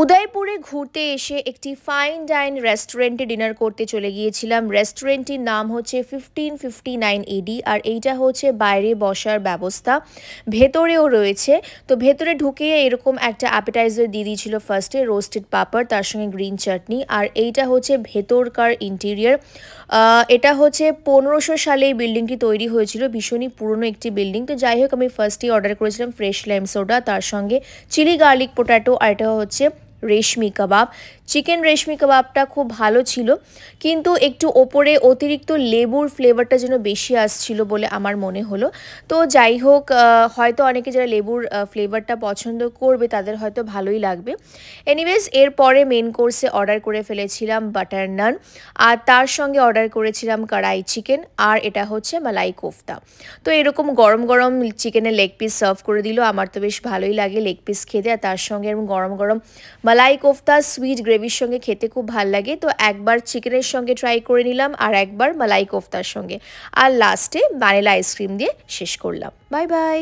উদয়পুরে ঘুরতে এসে একটি ফাইন ডাইন রেস্টুরেন্টে ডিনার করতে চলে গিয়েছিলাম। রেস্টুরেন্টটির নাম হচ্ছে 1559 এডি, আর এইটা হচ্ছে বাইরে বসার ব্যবস্থা, ভেতরেও রয়েছে। তো ভেতরে ঢুকে এরকম একটা অ্যাপেটাইজার দিয়ে দিয়েছিল ফার্স্টে, রোস্টেড পাপড়, তার সঙ্গে গ্রিন চাটনি। আর এইটা হচ্ছে ভেতরকার ইন্টেরিয়ার। এটা হচ্ছে 1500 সালে এই বিল্ডিংটি তৈরি হয়েছিল, ভীষণই পুরনো একটি বিল্ডিং। তো যাই হোক, আমি ফার্স্টেই অর্ডার করেছিলাম ফ্রেশ লাইম সোডা, তার সঙ্গে চিলি গার্লিক পোটাটো, আর এটা হচ্ছে রেশমি কাবাব। চিকেন রেশমি কাবাবটা খুব ভালো ছিল, কিন্তু একটু ওপরে অতিরিক্ত লেবুর ফ্লেভারটা যেন বেশি আসছিল বলে আমার মনে হলো। তো যাই হোক, হয়তো অনেকে যারা লেবুর ফ্লেভারটা পছন্দ করবে তাদের হয়তো ভালোই লাগবে। এনিওয়েজ, এরপরে মেন কোর্সে অর্ডার করে ফেলেছিলাম বাটার নান, আর তার সঙ্গে অর্ডার করেছিলাম কড়াই চিকেন, আর এটা হচ্ছে মালাই কোফতা। তো এরকম গরম গরম চিকেনের লেগ পিস সার্ভ করে দিল। আমার তো বেশ ভালোই লাগে লেগ পিস খেতে, আর তার সঙ্গে এরকম গরম গরম মালাই কোফতা সুইট গ্রেভির সঙ্গে খেতে খুব ভাল লাগে। তো একবার চিকেনের সঙ্গে ট্রাই করে নিলাম, আর একবার মালাই কোফতার সঙ্গে, আর লাস্টে ভ্যানিলা আইসক্রিম দিয়ে শেষ করলাম। Bye bye.